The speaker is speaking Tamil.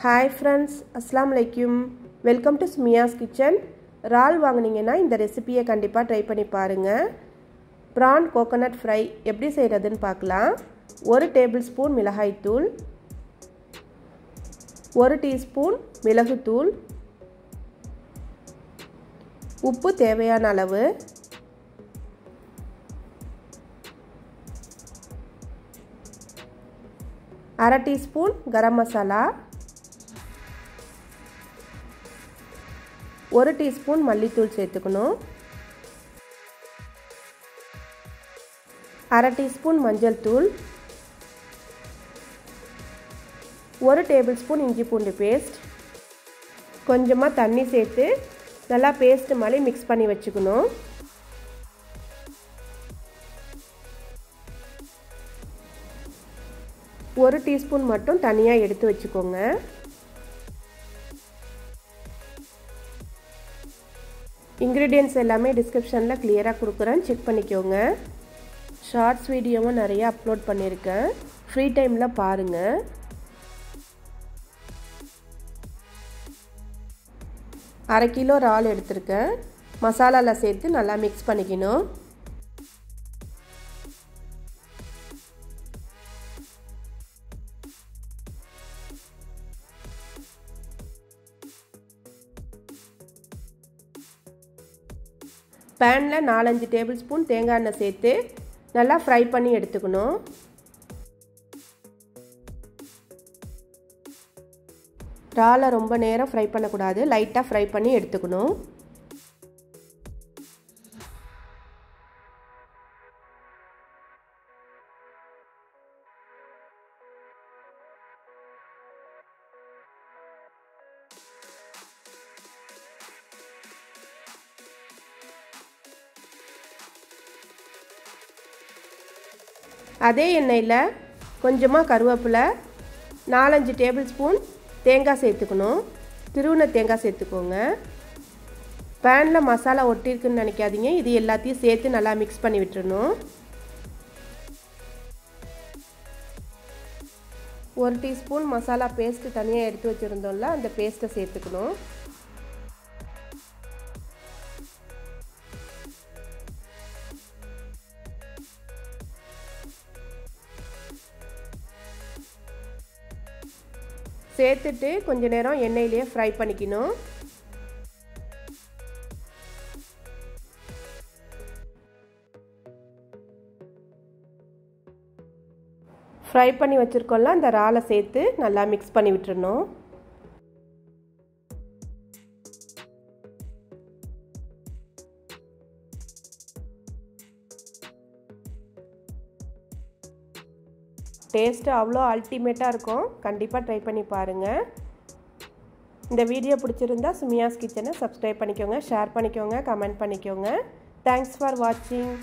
Hi friends, Assalamu alaikum. Welcome to Smiya's kitchen. Raal வாங்குனீங்கன்னா இந்த ரெசிபியை கண்டிப்பா ட்ரை பண்ணி பாருங்க. Prawn Coconut Fry எப்படி செய்யறதுன்னு பார்க்கலாம். 1 டேபிள்ஸ்பூன் மிளகாய் தூள், 1 டீஸ்பூன் மிளகு தூள், உப்பு தேவையான அளவு, அரை டீஸ்பூன் garammasala, 1 டீஸ்பூன் மல்லித்தூள் சேர்த்துக்கணும், அரை டீஸ்பூன் மஞ்சள் தூள், 1 டேபிள்ஸ்பூன் இஞ்சி பூண்டு பேஸ்ட், கொஞ்சமாக தண்ணி சேர்த்து நல்லா பேஸ்ட் மாதிரி மிக்ஸ் பண்ணி வச்சுக்கணும். ஒரு டீஸ்பூன் மட்டும் தனியாக எடுத்து வச்சுக்கோங்க. இன்க்ரீடியன்ட்ஸ் எல்லாமே டிஸ்கிரிப்ஷனில் கிளியராக கொடுக்குறேன், செக் பண்ணிக்கோங்க. ஷார்ட்ஸ் வீடியோவும் நிறைய அப்லோட் பண்ணியிருக்கேன், ஃப்ரீ டைமில் பாருங்கள். அரை கிலோ இறால் எடுத்திருக்கேன், மசாலாவில் சேர்த்து நல்லா மிக்ஸ் பண்ணிக்கணும். பேனில் 4-5 டேபிள் ஸ்பூன் தேங்காய் எண்ணெய் சேர்த்து நல்லா ஃப்ரை பண்ணி எடுத்துக்கணும். இறாலை ரொம்ப நேரம் ஃப்ரை பண்ணக்கூடாது, லைட்டாக ஃப்ரை பண்ணி எடுத்துக்கணும். அதே எண்ணெயில் கொஞ்சமாக கருவேப்பிலை, 4-5 டேபிள் ஸ்பூன் தேங்காய் சேர்த்துக்கணும். திருவுன தேங்காய் சேர்த்துக்கோங்க. பேனில் மசாலா ஒட்டியிருக்குன்னு நினைக்காதீங்க, இது எல்லாத்தையும் சேர்த்து நல்லா மிக்ஸ் பண்ணி விட்டுறணும். 1 டீஸ்பூன் மசாலா பேஸ்ட்டு தனியாக எடுத்து வச்சுருந்தோம்ல, அந்த பேஸ்ட்டை சேர்த்துக்கணும். சேர்த்துட்டு கொஞ்ச நேரம் எண்ணெயிலேயே ஃப்ரை பண்ணிக்கணும். ஃப்ரை பண்ணி வச்சுருக்கோம்ல, அந்த இறாலை சேர்த்து நல்லா மிக்ஸ் பண்ணி விட்டுறணும். டேஸ்ட்டு அவ்வளோ அல்டிமேட்டாக இருக்கும், கண்டிப்பாக ட்ரை பண்ணி பாருங்கள். இந்த வீடியோ பிடிச்சிருந்தா ஸ்மியாஸ் கிச்சனை சப்ஸ்கிரைப் பண்ணிக்கோங்க, ஷேர் பண்ணிக்கோங்க, கமெண்ட் பண்ணிக்கோங்க. தேங்க்ஸ் ஃபார் வாட்சிங்.